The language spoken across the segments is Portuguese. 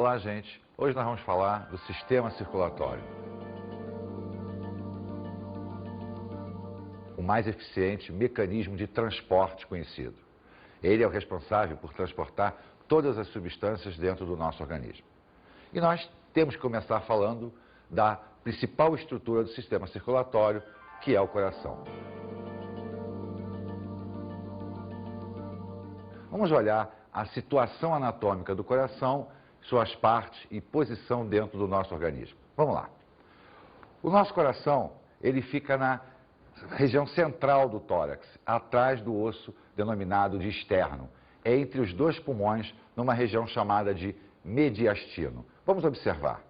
Olá, gente. Hoje nós vamos falar do sistema circulatório. O mais eficiente mecanismo de transporte conhecido. Ele é o responsável por transportar todas as substâncias dentro do nosso organismo. E nós temos que começar falando da principal estrutura do sistema circulatório, que é o coração. Vamos olhar a situação anatômica do coração, suas partes e posição dentro do nosso organismo. Vamos lá. O nosso coração, ele fica na região central do tórax, atrás do osso denominado de externo, entre os dois pulmões, numa região chamada de mediastino. Vamos observar.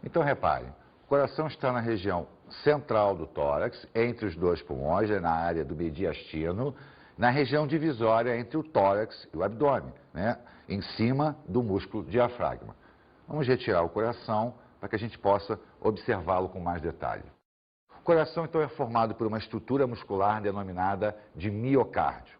Então, reparem, o coração está na região central do tórax, entre os dois pulmões, na área do mediastino, na região divisória entre o tórax e o abdômen, né? Em cima do músculo diafragma. Vamos retirar o coração para que a gente possa observá-lo com mais detalhe. O coração, então, é formado por uma estrutura muscular denominada de miocárdio,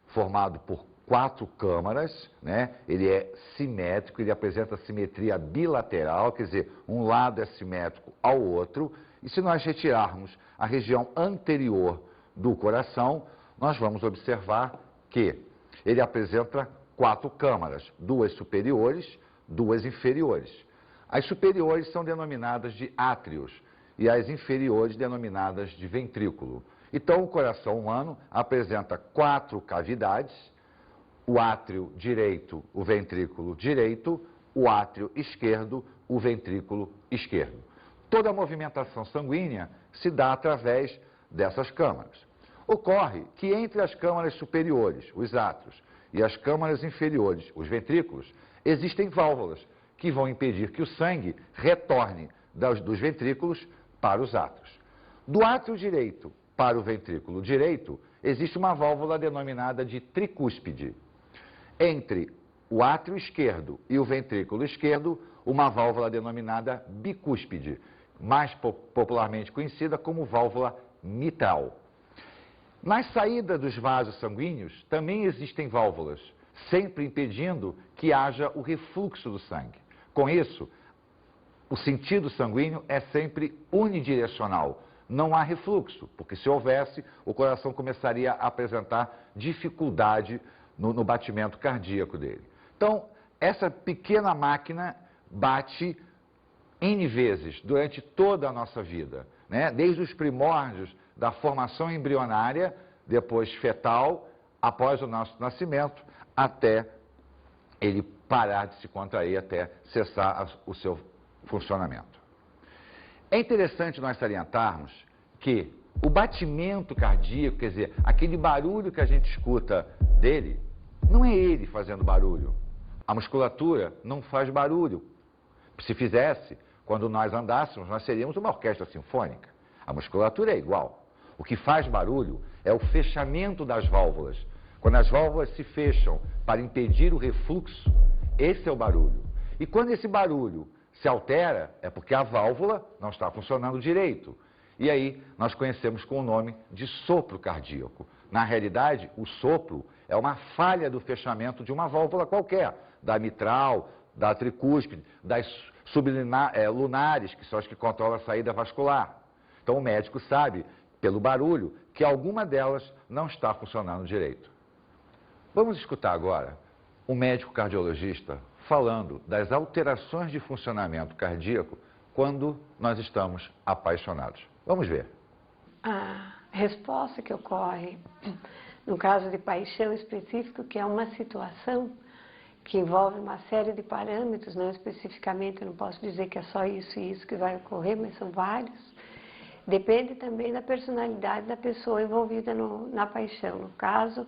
formado por 4 câmaras, né? Ele é simétrico, ele apresenta simetria bilateral, quer dizer, um lado é simétrico ao outro. E se nós retirarmos a região anterior do coração, nós vamos observar que ele apresenta 4 câmaras, 2 superiores, 2 inferiores. As superiores são denominadas de átrios e as inferiores denominadas de ventrículo. Então, o coração humano apresenta 4 cavidades: o átrio direito, o ventrículo direito, o átrio esquerdo, o ventrículo esquerdo. Toda a movimentação sanguínea se dá através dessas câmaras. Ocorre que entre as câmaras superiores, os átrios, e as câmaras inferiores, os ventrículos, existem válvulas que vão impedir que o sangue retorne dos ventrículos para os átrios. Do átrio direito para o ventrículo direito, existe uma válvula denominada de tricúspide. Entre o átrio esquerdo e o ventrículo esquerdo, uma válvula denominada bicúspide, mais popularmente conhecida como válvula mitral. Na saída dos vasos sanguíneos também existem válvulas, sempre impedindo que haja o refluxo do sangue. Com isso, o sentido sanguíneo é sempre unidirecional. Não há refluxo, porque se houvesse, o coração começaria a apresentar dificuldade no batimento cardíaco dele. Então, essa pequena máquina bate N vezes durante toda a nossa vida, né? Desde os primórdios da formação embrionária, depois fetal, após o nosso nascimento, até ele parar de se contrair, até cessar o seu funcionamento. É interessante nós salientarmos que o batimento cardíaco, quer dizer, aquele barulho que a gente escuta dele, não é ele fazendo barulho. A musculatura não faz barulho. Se fizesse, quando nós andássemos, nós seríamos uma orquestra sinfônica. A musculatura é igual. O que faz barulho é o fechamento das válvulas. Quando as válvulas se fecham para impedir o refluxo, esse é o barulho. E quando esse barulho se altera, é porque a válvula não está funcionando direito. E aí nós conhecemos com o nome de sopro cardíaco. Na realidade, o sopro é uma falha do fechamento de uma válvula qualquer, da mitral, da tricúspide, das sublunares, que são as que controlam a saída vascular. Então o médico sabe, pelo barulho, que alguma delas não está funcionando direito. Vamos escutar agora um médico cardiologista falando das alterações de funcionamento cardíaco quando nós estamos apaixonados. Vamos ver. A resposta que ocorre no caso de paixão específico, que é uma situação que envolve uma série de parâmetros, não especificamente, eu não posso dizer que é só isso e isso que vai ocorrer, mas são vários. Depende também da personalidade da pessoa envolvida na paixão. No caso,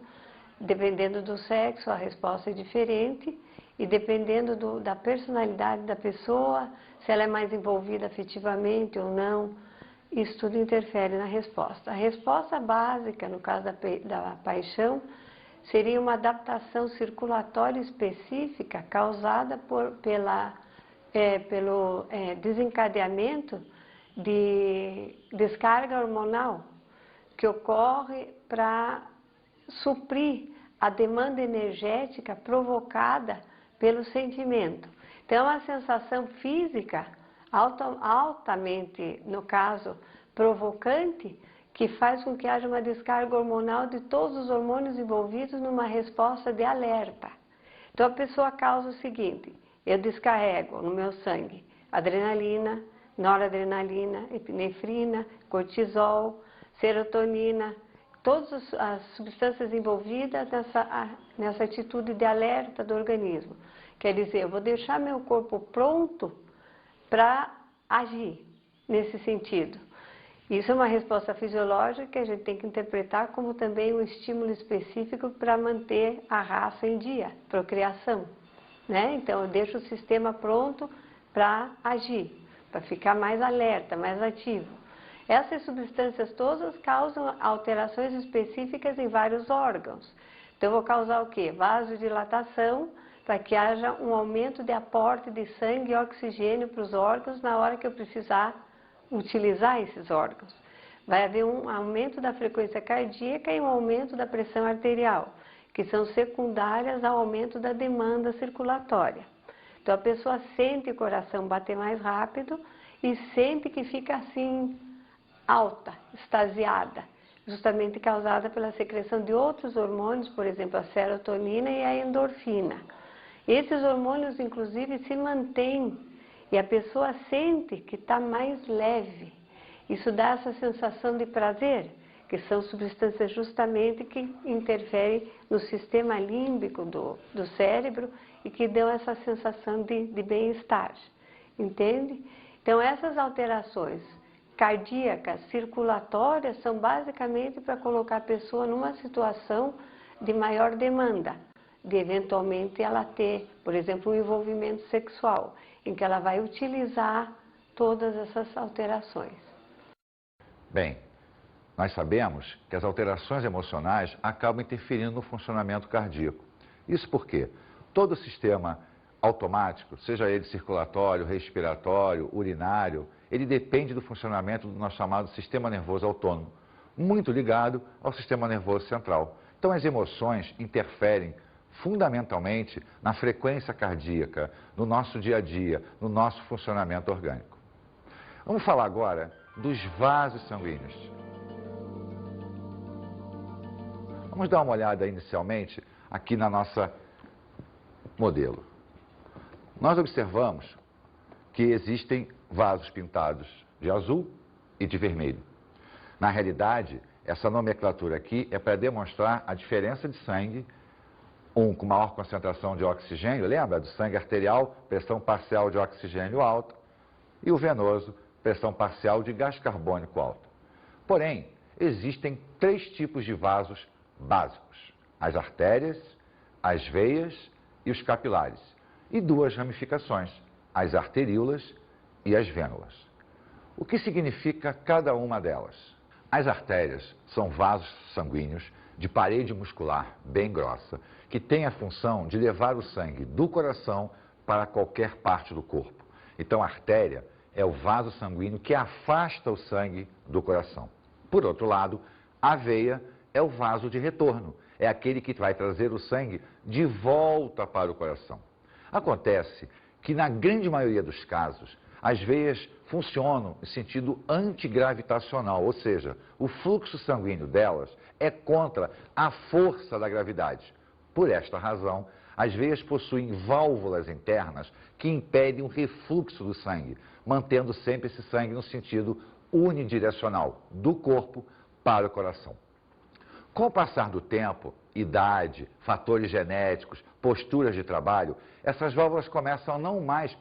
dependendo do sexo, a resposta é diferente, e dependendo da personalidade da pessoa, se ela é mais envolvida afetivamente ou não, isso tudo interfere na resposta. A resposta básica, no caso da paixão, seria uma adaptação circulatória específica causada pelo desencadeamento de descarga hormonal que ocorre para suprir a demanda energética provocada pelo sentimento. Então, a sensação física altamente, no caso, provocante, que faz com que haja uma descarga hormonal de todos os hormônios envolvidos numa resposta de alerta. Então, a pessoa causa o seguinte: eu descarrego no meu sangue adrenalina, noradrenalina, epinefrina, cortisol, serotonina, todas as substâncias envolvidas nessa atitude de alerta do organismo. Quer dizer, eu vou deixar meu corpo pronto para agir nesse sentido. Isso é uma resposta fisiológica que a gente tem que interpretar como também um estímulo específico para manter a raça em dia, procriação, né? Então, eu deixo o sistema pronto para agir, para ficar mais alerta, mais ativo. Essas substâncias todas causam alterações específicas em vários órgãos. Então, eu vou causar o quê? Vasodilatação, para que haja um aumento de aporte de sangue e oxigênio para os órgãos na hora que eu precisar utilizar esses órgãos. Vai haver um aumento da frequência cardíaca e um aumento da pressão arterial, que são secundárias ao aumento da demanda circulatória. Então, a pessoa sente o coração bater mais rápido e sente que fica assim, alta, extasiada, justamente causada pela secreção de outros hormônios, por exemplo, a serotonina e a endorfina. Esses hormônios, inclusive, se mantêm e a pessoa sente que está mais leve. Isso dá essa sensação de prazer, que são substâncias justamente que interferem no sistema límbico do cérebro e que dão essa sensação de bem-estar, entende? Então, essas alterações cardíacas, circulatórias, são basicamente para colocar a pessoa numa situação de maior demanda, de eventualmente ela ter, por exemplo, um envolvimento sexual, em que ela vai utilizar todas essas alterações. Bem, nós sabemos que as alterações emocionais acabam interferindo no funcionamento cardíaco. Isso porque todo o sistema automático, seja ele circulatório, respiratório, urinário, ele depende do funcionamento do nosso chamado sistema nervoso autônomo, muito ligado ao sistema nervoso central. Então, as emoções interferem fundamentalmente na frequência cardíaca, no nosso dia a dia, no nosso funcionamento orgânico. Vamos falar agora dos vasos sanguíneos. Vamos dar uma olhada inicialmente aqui na nossa modelo. Nós observamos que existem vasos pintados de azul e de vermelho. Na realidade, essa nomenclatura aqui é para demonstrar a diferença de sangue, um com maior concentração de oxigênio, lembra? Do sangue arterial, pressão parcial de oxigênio alta, e o venoso, pressão parcial de gás carbônico alta. Porém, existem 3 tipos de vasos básicos: as artérias, as veias e os capilares, e 2 ramificações, as arteríolas e as vênulas. O que significa cada uma delas? As artérias são vasos sanguíneos de parede muscular bem grossa, que tem a função de levar o sangue do coração para qualquer parte do corpo. Então, a artéria é o vaso sanguíneo que afasta o sangue do coração. Por outro lado, a veia é o vaso de retorno, é aquele que vai trazer o sangue de volta para o coração. Acontece que, na grande maioria dos casos, as veias funcionam em sentido antigravitacional, ou seja, o fluxo sanguíneo delas é contra a força da gravidade. Por esta razão, as veias possuem válvulas internas que impedem o refluxo do sangue, mantendo sempre esse sangue no sentido unidirecional, do corpo para o coração. Com o passar do tempo, idade, fatores genéticos, posturas de trabalho, essas válvulas começam a não mais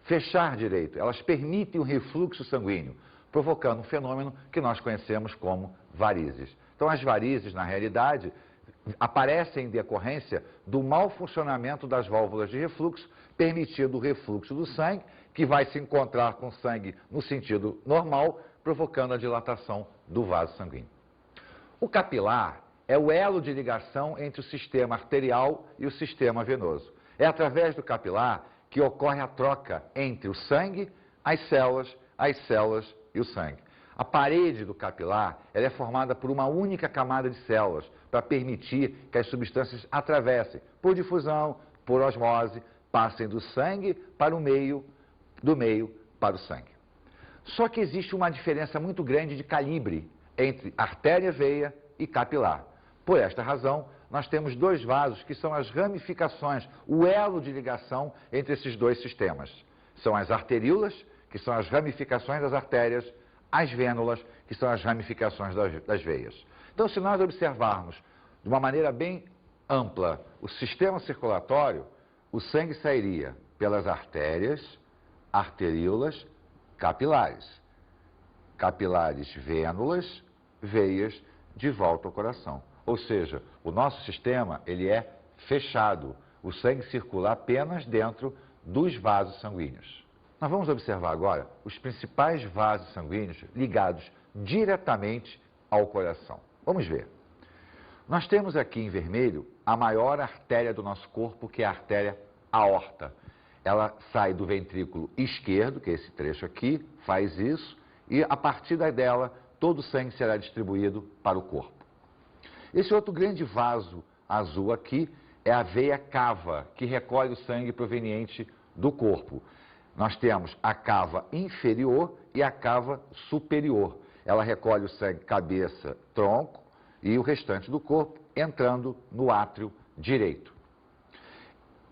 fechar direito, elas permitem o refluxo sanguíneo, provocando um fenômeno que nós conhecemos como varizes. Então, as varizes, na realidade, aparecem em decorrência do mau funcionamento das válvulas de refluxo, permitindo o refluxo do sangue, que vai se encontrar com o sangue no sentido normal, provocando a dilatação do vaso sanguíneo. O capilar é o elo de ligação entre o sistema arterial e o sistema venoso. É através do capilar que ocorre a troca entre o sangue, as células e o sangue. A parede do capilar ela é formada por uma única camada de células para permitir que as substâncias atravessem por difusão, por osmose, passem do sangue para o meio, do meio para o sangue. Só que existe uma diferença muito grande de calibre entre artéria, veia e capilar. Por esta razão, nós temos dois vasos que são as ramificações, o elo de ligação entre esses dois sistemas. São as arteríolas, que são as ramificações das artérias, as vênulas, que são as ramificações das veias. Então, se nós observarmos de uma maneira bem ampla o sistema circulatório, o sangue sairia pelas artérias, arteríolas, capilares. Capilares, vênulas, veias, de volta ao coração. Ou seja, o nosso sistema, ele é fechado. O sangue circula apenas dentro dos vasos sanguíneos. Nós vamos observar agora os principais vasos sanguíneos ligados diretamente ao coração. Vamos ver. Nós temos aqui em vermelho a maior artéria do nosso corpo, que é a artéria aorta. Ela sai do ventrículo esquerdo, que é esse trecho aqui, faz isso, e a partir dela todo o sangue será distribuído para o corpo. Esse outro grande vaso azul aqui é a veia cava, que recolhe o sangue proveniente do corpo. Nós temos a cava inferior e a cava superior. Ela recolhe o sangue cabeça, tronco e o restante do corpo, entrando no átrio direito.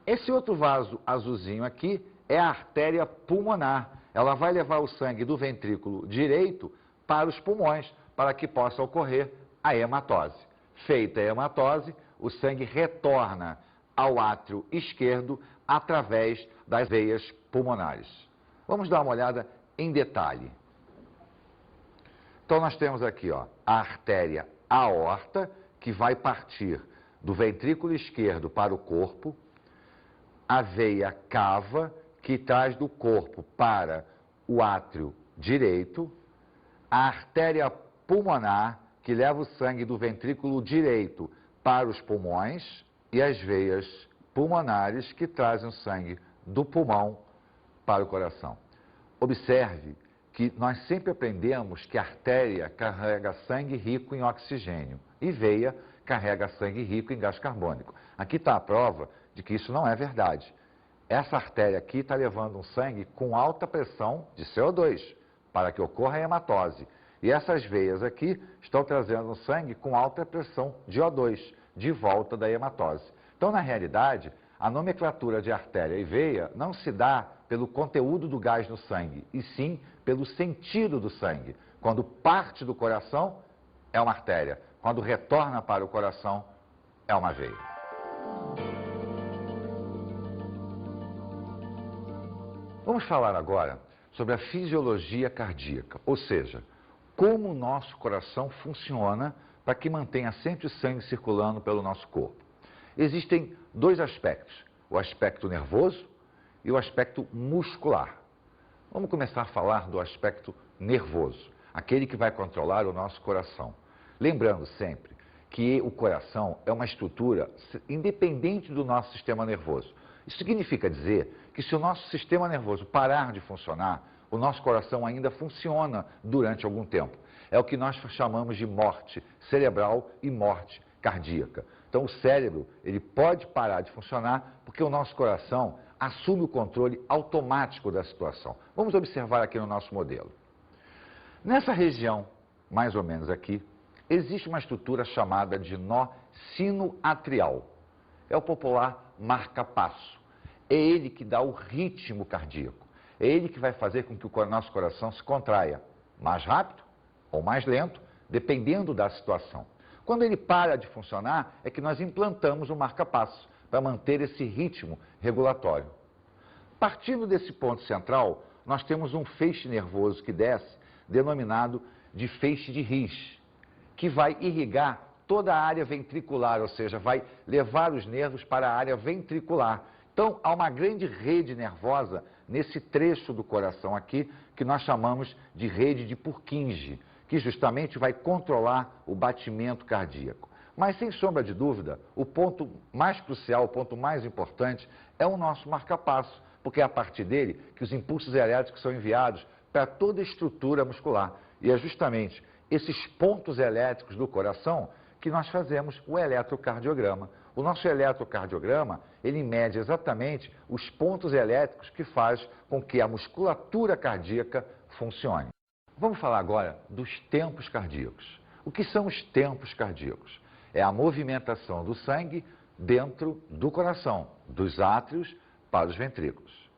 Esse outro vaso azulzinho aqui é a artéria pulmonar. Ela vai levar o sangue do ventrículo direito para os pulmões, para que possa ocorrer a hematose. Feita a hematose, o sangue retorna ao átrio esquerdo através das veias pulmonares. Vamos dar uma olhada em detalhe. Então nós temos aqui a artéria aorta, que vai partir do ventrículo esquerdo para o corpo, a veia cava, que traz do corpo para o átrio direito, a artéria pulmonar, que leva o sangue do ventrículo direito para os pulmões, e as veias pulmonares, que trazem o sangue do pulmão para o coração. Observe que nós sempre aprendemos que a artéria carrega sangue rico em oxigênio e veia carrega sangue rico em gás carbônico. Aqui está a prova de que isso não é verdade. Essa artéria aqui está levando um sangue com alta pressão de CO2 para que ocorra a hematose. E essas veias aqui estão trazendo um sangue com alta pressão de O2 de volta da hematose. Então, na realidade, a nomenclatura de artéria e veia não se dá pelo conteúdo do gás no sangue, e sim pelo sentido do sangue. Quando parte do coração, é uma artéria. Quando retorna para o coração, é uma veia. Vamos falar agora sobre a fisiologia cardíaca, ou seja, como o nosso coração funciona para que mantenha sempre o sangue circulando pelo nosso corpo. Existem dois aspectos, o aspecto nervoso e o aspecto muscular. Vamos começar a falar do aspecto nervoso, aquele que vai controlar o nosso coração. Lembrando sempre que o coração é uma estrutura independente do nosso sistema nervoso. Isso significa dizer que se o nosso sistema nervoso parar de funcionar, o nosso coração ainda funciona durante algum tempo. É o que nós chamamos de morte cerebral e morte cardíaca. Então o cérebro, ele pode parar de funcionar porque o nosso coração assume o controle automático da situação. Vamos observar aqui no nosso modelo. Nessa região, mais ou menos aqui, existe uma estrutura chamada de nó sinoatrial. É o popular marca-passo. É ele que dá o ritmo cardíaco. É ele que vai fazer com que o nosso coração se contraia mais rápido ou mais lento, dependendo da situação. Quando ele para de funcionar, é que nós implantamos o marca-passo para manter esse ritmo regulatório. Partindo desse ponto central, nós temos um feixe nervoso que desce, denominado de feixe de His, que vai irrigar toda a área ventricular, ou seja, vai levar os nervos para a área ventricular. Então, há uma grande rede nervosa nesse trecho do coração aqui, que nós chamamos de rede de Purkinje, que justamente vai controlar o batimento cardíaco. Mas, sem sombra de dúvida, o ponto mais crucial, o ponto mais importante, é o nosso marca-passo, porque é a partir dele que os impulsos elétricos são enviados para toda a estrutura muscular. E é justamente esses pontos elétricos do coração que nós fazemos o eletrocardiograma. O nosso eletrocardiograma, ele mede exatamente os pontos elétricos que faz com que a musculatura cardíaca funcione. Vamos falar agora dos tempos cardíacos. O que são os tempos cardíacos? É a movimentação do sangue dentro do coração, dos átrios para os ventrículos.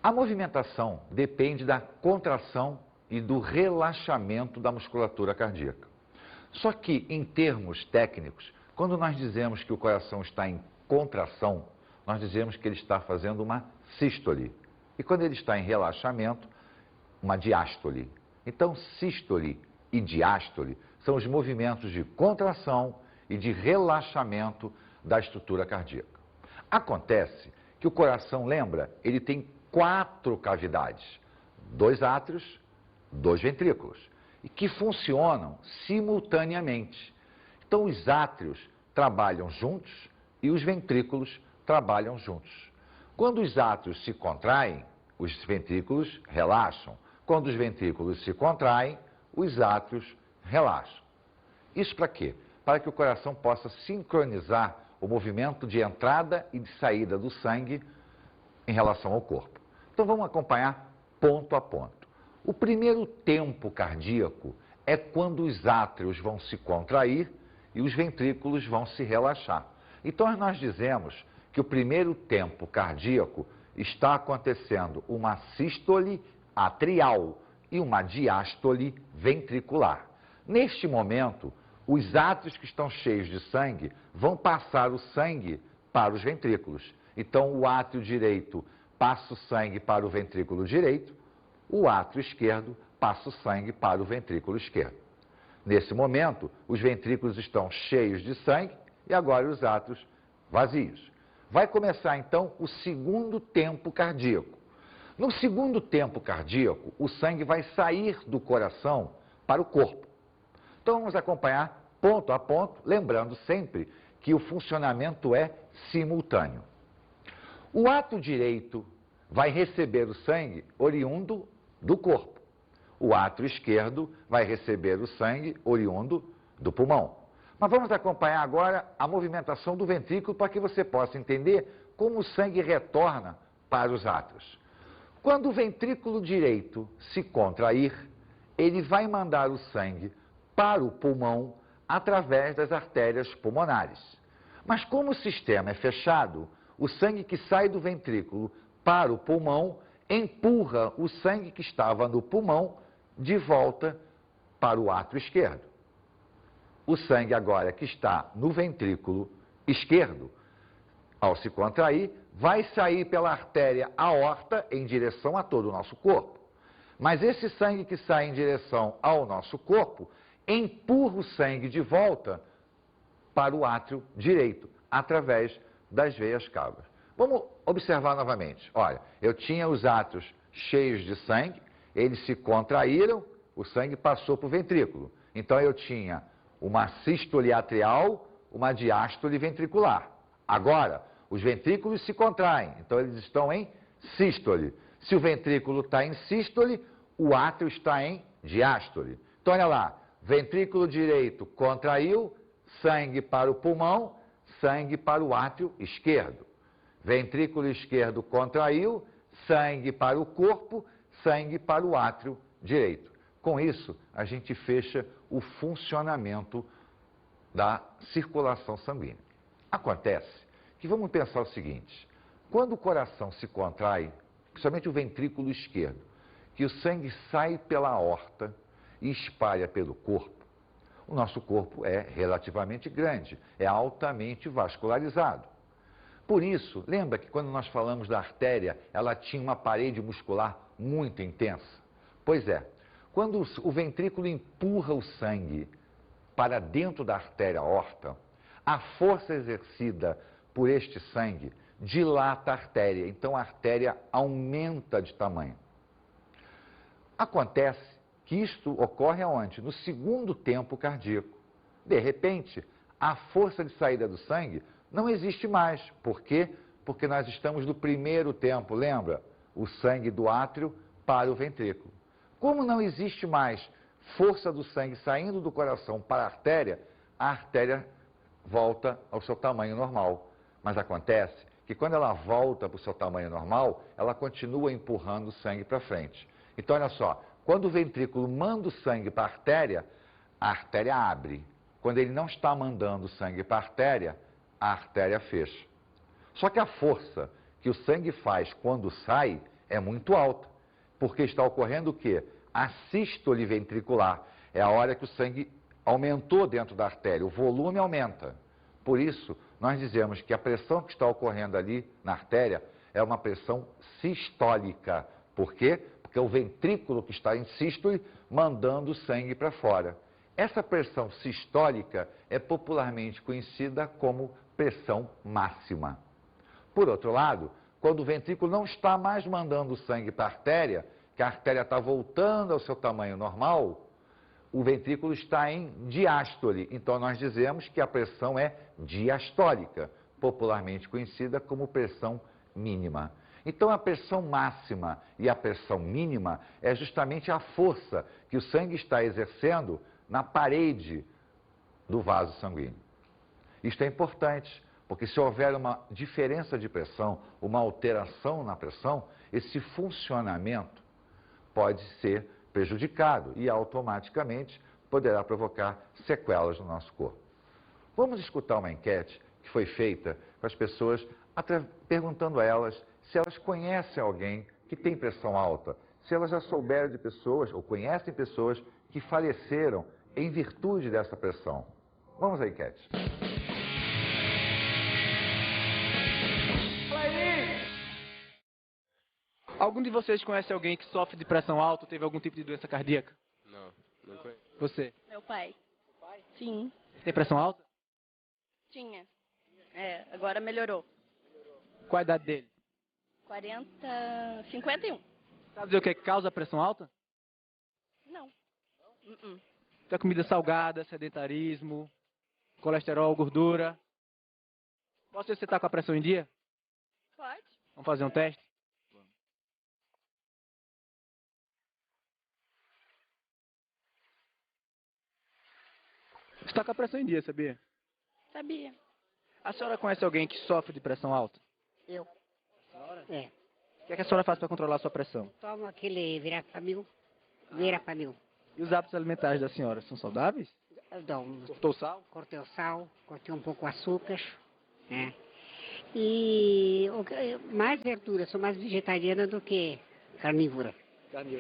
A movimentação depende da contração e do relaxamento da musculatura cardíaca. Só que, em termos técnicos, quando nós dizemos que o coração está em contração, nós dizemos que ele está fazendo uma sístole. E quando ele está em relaxamento, uma diástole. Então, sístole e diástole são os movimentos de contração e de relaxamento da estrutura cardíaca. Acontece que o coração, lembra, ele tem 4 cavidades, 2 átrios, 2 ventrículos, e que funcionam simultaneamente. Então, os átrios trabalham juntos e os ventrículos trabalham juntos. Quando os átrios se contraem, os ventrículos relaxam. Quando os ventrículos se contraem, os átrios relaxam. Isso para quê? Para que o coração possa sincronizar o movimento de entrada e de saída do sangue em relação ao corpo. Então vamos acompanhar ponto a ponto. O primeiro tempo cardíaco é quando os átrios vão se contrair e os ventrículos vão se relaxar. Então nós dizemos que o primeiro tempo cardíaco está acontecendo uma sístole atrial e uma diástole ventricular. Neste momento, os átrios que estão cheios de sangue vão passar o sangue para os ventrículos. Então, o átrio direito passa o sangue para o ventrículo direito, o átrio esquerdo passa o sangue para o ventrículo esquerdo. Nesse momento, os ventrículos estão cheios de sangue e agora os átrios vazios. Vai começar, então, o segundo tempo cardíaco. No segundo tempo cardíaco, o sangue vai sair do coração para o corpo. Então, vamos acompanhar ponto a ponto, lembrando sempre que o funcionamento é simultâneo. O átrio direito vai receber o sangue oriundo do corpo. O átrio esquerdo vai receber o sangue oriundo do pulmão. Mas vamos acompanhar agora a movimentação do ventrículo para que você possa entender como o sangue retorna para os átrios. Quando o ventrículo direito se contrair, ele vai mandar o sangue para o pulmão através das artérias pulmonares. Mas como o sistema é fechado, o sangue que sai do ventrículo para o pulmão empurra o sangue que estava no pulmão de volta para o átrio esquerdo. O sangue agora que está no ventrículo esquerdo, ao se contrair, vai sair pela artéria aorta em direção a todo o nosso corpo. Mas esse sangue que sai em direção ao nosso corpo empurra o sangue de volta para o átrio direito, através das veias cavas. Vamos observar novamente. Olha, eu tinha os átrios cheios de sangue, eles se contraíram, o sangue passou para o ventrículo. Então eu tinha uma sístole atrial, uma diástole ventricular. Agora, os ventrículos se contraem, então eles estão em sístole. Se o ventrículo está em sístole, o átrio está em diástole. Então olha lá, ventrículo direito contraiu, sangue para o pulmão, sangue para o átrio esquerdo. Ventrículo esquerdo contraiu, sangue para o corpo, sangue para o átrio direito. Com isso, a gente fecha o funcionamento da circulação sanguínea. Acontece que vamos pensar o seguinte, quando o coração se contrai, principalmente o ventrículo esquerdo, que o sangue sai pela aorta e espalha pelo corpo, o nosso corpo é relativamente grande, é altamente vascularizado. Por isso, lembra que quando nós falamos da artéria, ela tinha uma parede muscular muito intensa? Pois é, quando o ventrículo empurra o sangue para dentro da artéria aorta, a força exercida por este sangue dilata a artéria, então a artéria aumenta de tamanho. Acontece que isto ocorre aonde? No segundo tempo cardíaco. De repente, a força de saída do sangue não existe mais. Por quê? Porque nós estamos no primeiro tempo, lembra? O sangue do átrio para o ventrículo. Como não existe mais força do sangue saindo do coração para a artéria volta ao seu tamanho normal. Mas acontece que quando ela volta para o seu tamanho normal, ela continua empurrando o sangue para frente. Então, olha só, quando o ventrículo manda o sangue para a artéria abre. Quando ele não está mandando sangue para a artéria fecha. Só que a força que o sangue faz quando sai é muito alta, porque está ocorrendo o quê? A sístole ventricular. É a hora que o sangue aumentou dentro da artéria, o volume aumenta. Por isso, nós dizemos que a pressão que está ocorrendo ali na artéria é uma pressão sistólica. Por quê? Porque é o ventrículo que está em sístole mandando o sangue para fora. Essa pressão sistólica é popularmente conhecida como pressão máxima. Por outro lado, quando o ventrículo não está mais mandando sangue para a artéria, que a artéria está voltando ao seu tamanho normal, o ventrículo está em diástole. Então, nós dizemos que a pressão é diastólica, popularmente conhecida como pressão mínima. Então, a pressão máxima e a pressão mínima é justamente a força que o sangue está exercendo na parede do vaso sanguíneo. Isto é importante, porque se houver uma diferença de pressão, uma alteração na pressão, esse funcionamento pode ser prejudicado e automaticamente poderá provocar sequelas no nosso corpo. Vamos escutar uma enquete que foi feita com as pessoas, perguntando a elas se elas conhecem alguém que tem pressão alta, se elas já souberam de pessoas ou conhecem pessoas que faleceram em virtude dessa pressão. Vamos à enquete. Algum de vocês conhece alguém que sofre de pressão alta ou teve algum tipo de doença cardíaca? Não, não conheço. Você? Meu pai. Sim, Tem pressão alta? tinha. Agora melhorou. Qual a idade dele? 51. Sabe dizer o que é que causa a pressão alta? Não. É comida salgada, sedentarismo, colesterol, gordura. Posso ver se você está com a pressão em dia? Pode. Vamos fazer um teste? Você está com a pressão em dia, sabia? Sabia. A senhora conhece alguém que sofre de pressão alta? Eu. É. O que é que a senhora faz para controlar a sua pressão? Tomo aquele Verapamil. E os hábitos alimentares da senhora são saudáveis? Eu dou Cortou sal? cortei o sal, cortei um pouco o açúcar, né? E mais verdura, sou mais vegetariana do que carnívora.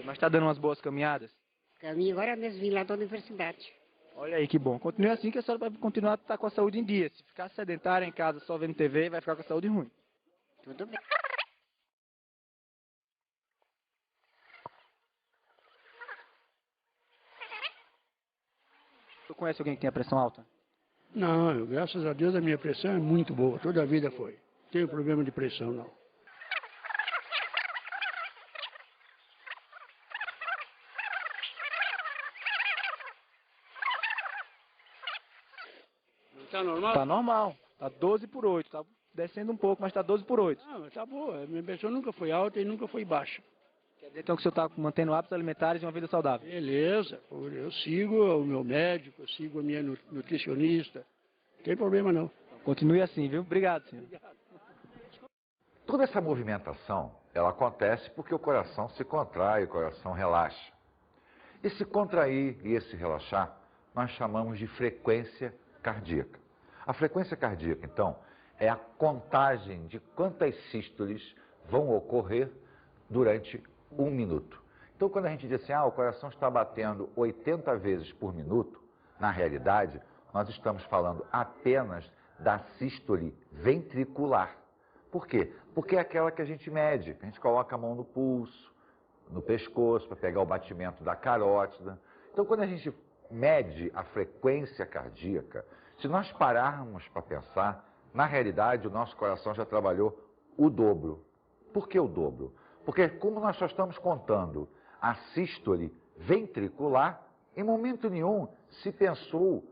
Mas está dando umas boas caminhadas? Caminho agora mesmo vim lá da universidade. Olha aí que bom. Continue assim que a senhora vai continuar a estar com a saúde em dia. Se ficar sedentária em casa só vendo TV, vai ficar com a saúde ruim. Tudo bem. Você conhece alguém que tem a pressão alta? Não, graças a Deus a minha pressão é muito boa, toda a vida foi. Não tenho problema de pressão, não. Tá normal? Tá normal. Tá 12 por 8. Tá descendo um pouco, mas tá 12 por 8. Não, mas tá boa. A minha pressão nunca foi alta e nunca foi baixa. Quer dizer então que o senhor tá mantendo hábitos alimentares e uma vida saudável? Beleza, eu sigo o meu médico, eu sigo a minha nutricionista. Não tem problema não. Continue assim, viu? Obrigado, senhor. Toda essa movimentação, ela acontece porque o coração se contrai, o coração relaxa. Esse contrair e esse relaxar, nós chamamos de frequência cardíaca. A frequência cardíaca, então, é a contagem de quantas sístoles vão ocorrer durante 1 minuto. Então, quando a gente diz assim, o coração está batendo 80 vezes por minuto, na realidade, nós estamos falando apenas da sístole ventricular. Por quê? Porque é aquela que a gente mede, a gente coloca a mão no pulso, no pescoço, para pegar o batimento da carótida. Então, quando a gente mede a frequência cardíaca, se nós pararmos para pensar, na realidade, o nosso coração já trabalhou o dobro. Por que o dobro? Porque como nós só estamos contando a sístole ventricular, em momento nenhum se pensou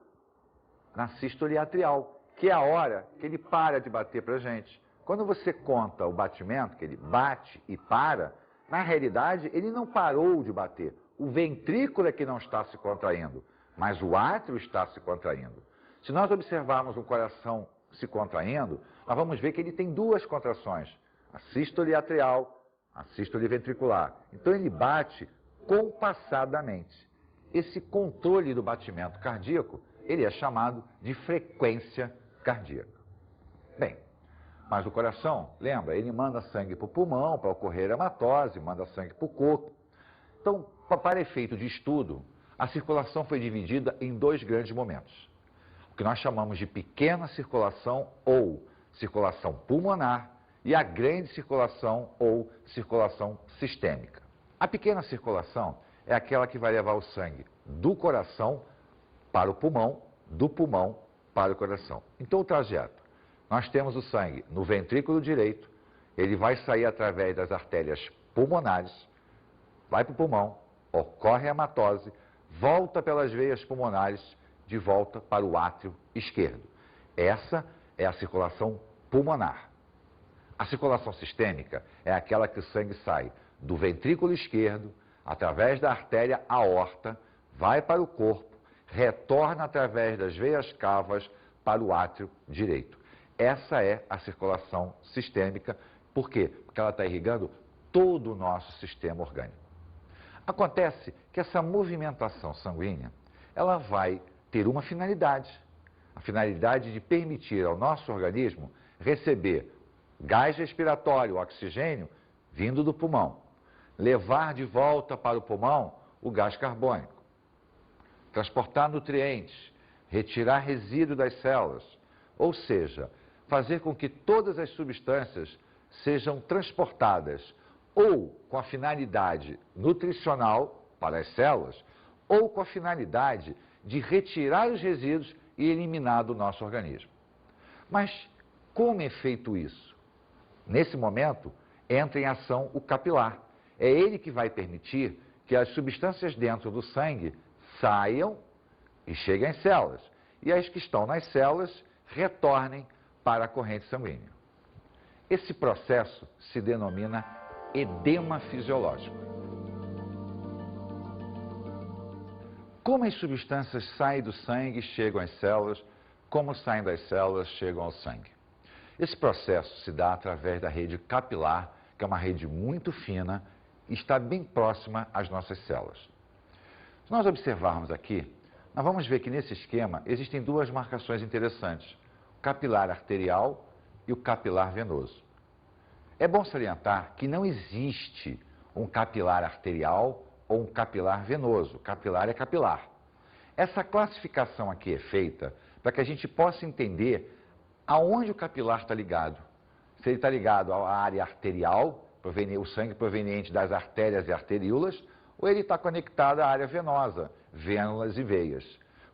na sístole atrial, que é a hora que ele para de bater para a gente. Quando você conta o batimento, que ele bate e para, na realidade ele não parou de bater. o ventrículo é que não está se contraindo, mas o átrio está se contraindo. Se nós observarmos o coração se contraindo, nós vamos ver que ele tem duas contrações, a sístole atrial, a sístole ventricular. Então ele bate compassadamente. Esse controle do batimento cardíaco, ele é chamado de frequência cardíaca. Bem, mas o coração, lembra, ele manda sangue para o pulmão, para ocorrer hematose, manda sangue para o corpo. Então, para efeito de estudo, a circulação foi dividida em dois grandes momentos. O que nós chamamos de pequena circulação ou circulação pulmonar e a grande circulação ou circulação sistêmica. A pequena circulação é aquela que vai levar o sangue do coração para o pulmão, do pulmão para o coração. Então, o trajeto. Nós temos o sangue no ventrículo direito, ele vai sair através das artérias pulmonares, vai para o pulmão, ocorre a hematose, volta pelas veias pulmonares, de volta para o átrio esquerdo. Essa é a circulação pulmonar. A circulação sistêmica é aquela que o sangue sai do ventrículo esquerdo, através da artéria aorta, vai para o corpo, retorna através das veias cavas para o átrio direito. Essa é a circulação sistêmica. Por quê? Porque ela está irrigando todo o nosso sistema orgânico. Acontece que essa movimentação sanguínea, ela vai ter uma finalidade. A finalidade de permitir ao nosso organismo receber gás respiratório, oxigênio, vindo do pulmão. Levar de volta para o pulmão o gás carbônico. Transportar nutrientes, retirar resíduo das células. Ou seja, fazer com que todas as substâncias sejam transportadas ou com a finalidade nutricional para as células, ou com a finalidade de retirar os resíduos e eliminar do nosso organismo. Mas como é feito isso? Nesse momento, entra em ação o capilar. É ele que vai permitir que as substâncias dentro do sangue saiam e cheguem às células. E as que estão nas células retornem para a corrente sanguínea. Esse processo se denomina edema fisiológico. Como as substâncias saem do sangue e chegam às células, como saem das células chegam ao sangue. Esse processo se dá através da rede capilar, que é uma rede muito fina e está bem próxima às nossas células. Se nós observarmos aqui, nós vamos ver que nesse esquema existem duas marcações interessantes, o capilar arterial e o capilar venoso. É bom salientar que não existe um capilar arterial ou um capilar venoso. Capilar é capilar. Essa classificação aqui é feita para que a gente possa entender aonde o capilar está ligado. Se ele está ligado à área arterial, o sangue proveniente das artérias e arteríolas, ou ele está conectado à área venosa, vênulas e veias.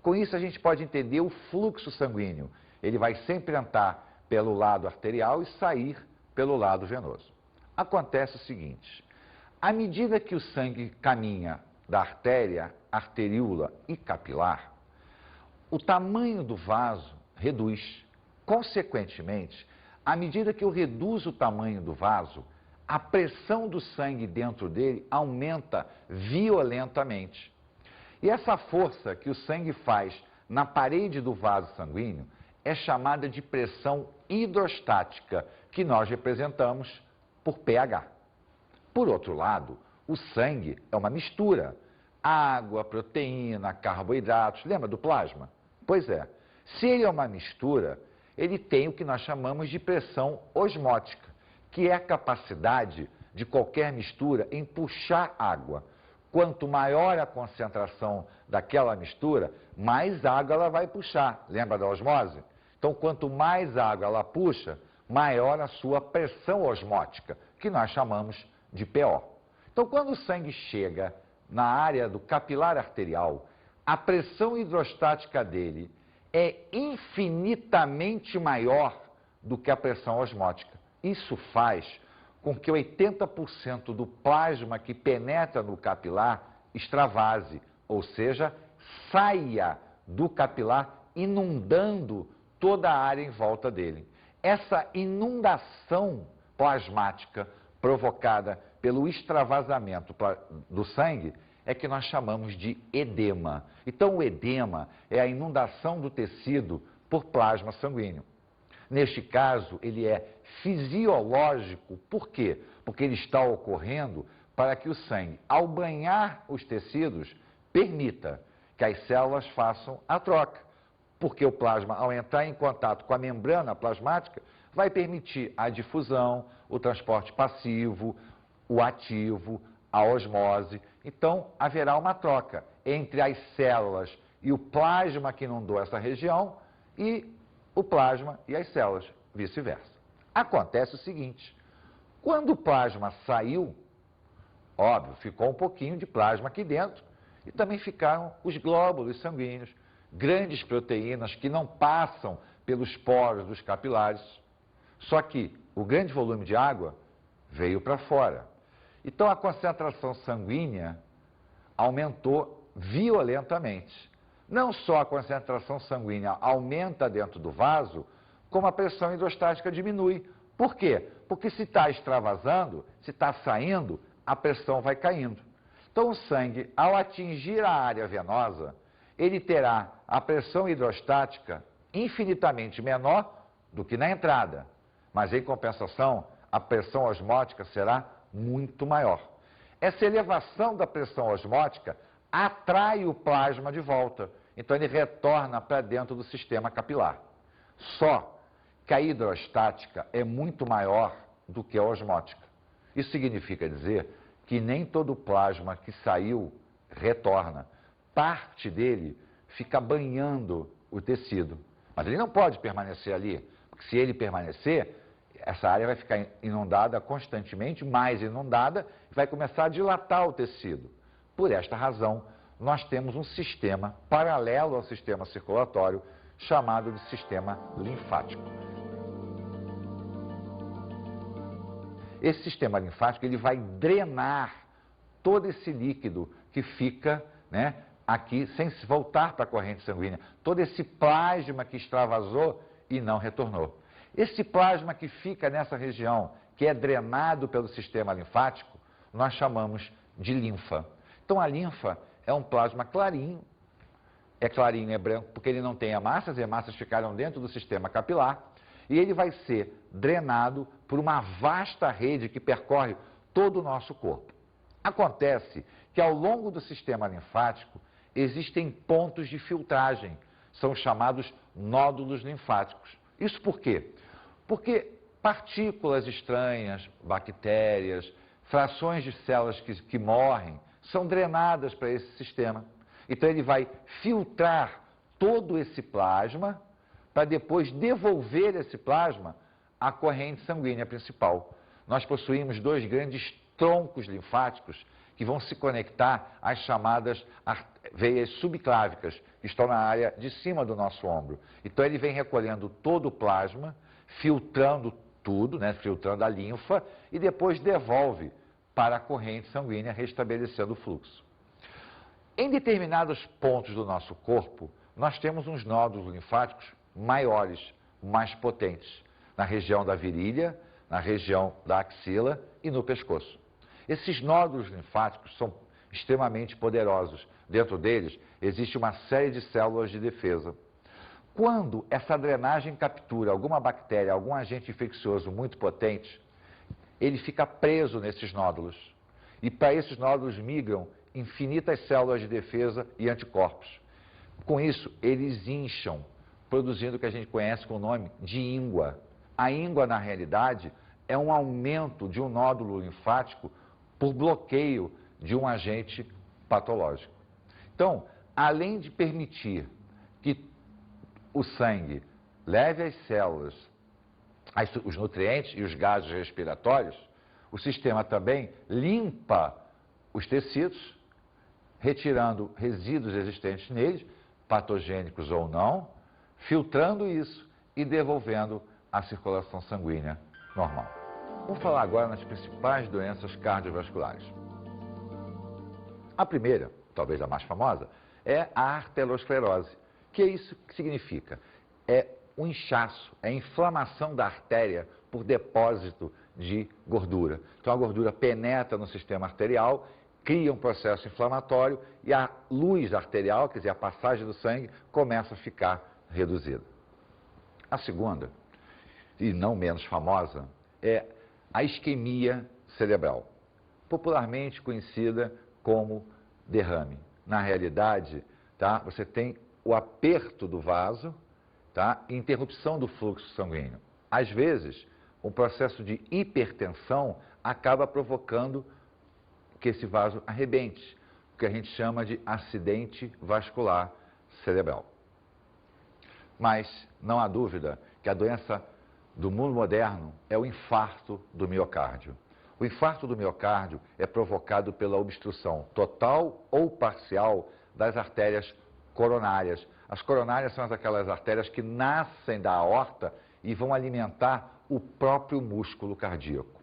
Com isso a gente pode entender o fluxo sanguíneo. Ele vai sempre entrar pelo lado arterial e sair pelo lado venoso. Acontece o seguinte, à medida que o sangue caminha da artéria, arteríola e capilar, o tamanho do vaso reduz. Consequentemente, à medida que eu reduzo o tamanho do vaso, a pressão do sangue dentro dele aumenta violentamente. E essa força que o sangue faz na parede do vaso sanguíneo é chamada de pressão hidrostática, que nós representamos por pH. Por outro lado, o sangue é uma mistura. Água, proteína, carboidratos. Lembra do plasma? Pois é. Se ele é uma mistura, ele tem o que nós chamamos de pressão osmótica, que é a capacidade de qualquer mistura em puxar água. Quanto maior a concentração daquela mistura, mais água ela vai puxar. Lembra da osmose? Então, quanto mais água ela puxa, maior a sua pressão osmótica, que nós chamamos de PO. Então, quando o sangue chega na área do capilar arterial, a pressão hidrostática dele é infinitamente maior do que a pressão osmótica. Isso faz com que 80% do plasma que penetra no capilar extravase, ou seja, saia do capilar inundando toda a área em volta dele. Essa inundação plasmática provocada pelo extravasamento do sangue é que nós chamamos de edema. Então, o edema é a inundação do tecido por plasma sanguíneo. Neste caso, ele é fisiológico. Por quê? Porque ele está ocorrendo para que o sangue, ao banhar os tecidos, permita que as células façam a troca. Porque o plasma, ao entrar em contato com a membrana plasmática, vai permitir a difusão, o transporte passivo, o ativo, a osmose. Então, haverá uma troca entre as células e o plasma que inundou essa região e o plasma e as células, vice-versa. Acontece o seguinte, quando o plasma saiu, óbvio, ficou um pouquinho de plasma aqui dentro e também ficaram os glóbulos sanguíneos, grandes proteínas que não passam pelos poros dos capilares. Só que o grande volume de água veio para fora. Então a concentração sanguínea aumentou violentamente. Não só a concentração sanguínea aumenta dentro do vaso, como a pressão hidrostática diminui. Por quê? Porque se está extravasando, se está saindo, a pressão vai caindo. Então o sangue, ao atingir a área venosa, ele terá a pressão hidrostática infinitamente menor do que na entrada. Mas, em compensação, a pressão osmótica será muito maior. Essa elevação da pressão osmótica atrai o plasma de volta. Então, ele retorna para dentro do sistema capilar. Só que a hidrostática é muito maior do que a osmótica. Isso significa dizer que nem todo o plasma que saiu retorna. Parte dele fica banhando o tecido. Mas ele não pode permanecer ali, porque se ele permanecer, essa área vai ficar inundada constantemente, mais inundada, e vai começar a dilatar o tecido. Por esta razão, nós temos um sistema paralelo ao sistema circulatório, chamado de sistema linfático. Esse sistema linfático ele vai drenar todo esse líquido que fica, né, aqui sem se voltar para a corrente sanguínea, todo esse plasma que extravasou e não retornou. Esse plasma que fica nessa região, que é drenado pelo sistema linfático, nós chamamos de linfa. Então a linfa é um plasma clarinho, é clarinho, é branco, porque ele não tem hemácias, as hemácias ficaram dentro do sistema capilar, e ele vai ser drenado por uma vasta rede que percorre todo o nosso corpo. Acontece que ao longo do sistema linfático existem pontos de filtragem, são chamados nódulos linfáticos. Isso por quê? Porque partículas estranhas, bactérias, frações de células que morrem, são drenadas para esse sistema. Então ele vai filtrar todo esse plasma para depois devolver esse plasma à corrente sanguínea principal. Nós possuímos dois grandes troncos linfáticos que vão se conectar às chamadas veias subclávicas, que estão na área de cima do nosso ombro. Então ele vem recolhendo todo o plasma, filtrando tudo, né, filtrando a linfa, e depois devolve para a corrente sanguínea, restabelecendo o fluxo. Em determinados pontos do nosso corpo, nós temos uns nódulos linfáticos maiores, mais potentes, na região da virilha, na região da axila e no pescoço. Esses nódulos linfáticos são extremamente poderosos. Dentro deles existe uma série de células de defesa. Quando essa drenagem captura alguma bactéria, algum agente infeccioso muito potente, ele fica preso nesses nódulos. E para esses nódulos migram infinitas células de defesa e anticorpos. Com isso, eles incham, produzindo o que a gente conhece com o nome de íngua. A íngua, na realidade, é um aumento de um nódulo linfático por bloqueio de um agente patológico. Então, além de permitir que o sangue leve às células os nutrientes e os gases respiratórios, o sistema também limpa os tecidos, retirando resíduos existentes neles, patogênicos ou não, filtrando isso e devolvendo a circulação sanguínea normal. Vamos falar agora nas principais doenças cardiovasculares. A primeira, talvez a mais famosa, é a arteriosclerose. Que é isso que significa? É o inchaço, é a inflamação da artéria por depósito de gordura. Então a gordura penetra no sistema arterial cria um processo inflamatório e a luz arterial, quer dizer, a passagem do sangue, começa a ficar reduzida. A segunda, e não menos famosa, é a isquemia cerebral, popularmente conhecida como derrame. Na realidade, tá, você tem o aperto do vaso, tá, e interrupção do fluxo sanguíneo. Às vezes, um processo de hipertensão acaba provocando que esse vaso arrebente, o que a gente chama de acidente vascular cerebral. Mas não há dúvida que a doença do mundo moderno é o infarto do miocárdio. O infarto do miocárdio é provocado pela obstrução total ou parcial das artérias coronárias. As coronárias são aquelas artérias que nascem da aorta e vão alimentar o próprio músculo cardíaco.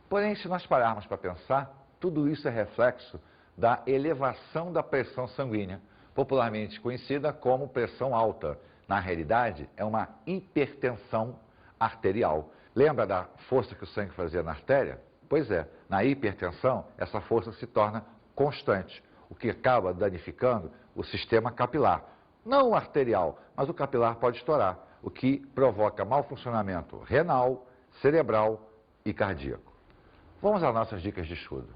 Porém, se nós pararmos para pensar, tudo isso é reflexo da elevação da pressão sanguínea, popularmente conhecida como pressão alta. Na realidade, é uma hipertensão arterial. Lembra da força que o sangue fazia na artéria? Pois é, na hipertensão, essa força se torna constante, o que acaba danificando o sistema capilar. Não o arterial, mas o capilar pode estourar, o que provoca mau funcionamento renal, cerebral e cardíaco. Vamos às nossas dicas de estudo.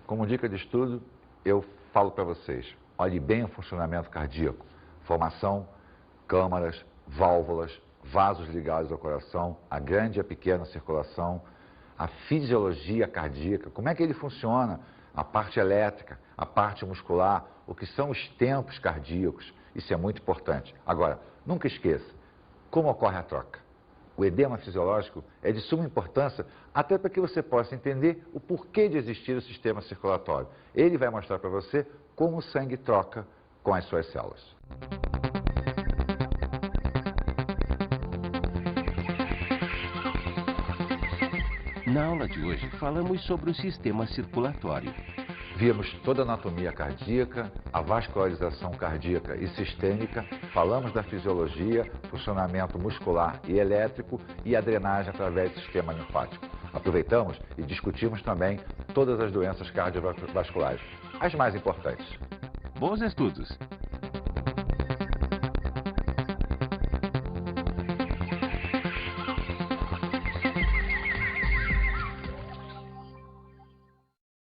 Como dica de estudo, eu falo para vocês, olhe bem o funcionamento cardíaco, formação, câmaras, válvulas, vasos ligados ao coração, a grande e a pequena circulação, a fisiologia cardíaca, como é que ele funciona, a parte elétrica, a parte muscular, o que são os tempos cardíacos, isso é muito importante. Agora, nunca esqueça, como ocorre a troca? O edema fisiológico é de suma importância até para que você possa entender o porquê de existir o sistema circulatório. Ele vai mostrar para você como o sangue troca com as suas células. Na aula de hoje, falamos sobre o sistema circulatório. Vimos toda a anatomia cardíaca, a vascularização cardíaca e sistêmica, falamos da fisiologia, funcionamento muscular e elétrico e a drenagem através do sistema linfático. Aproveitamos e discutimos também todas as doenças cardiovasculares, as mais importantes. Bons estudos!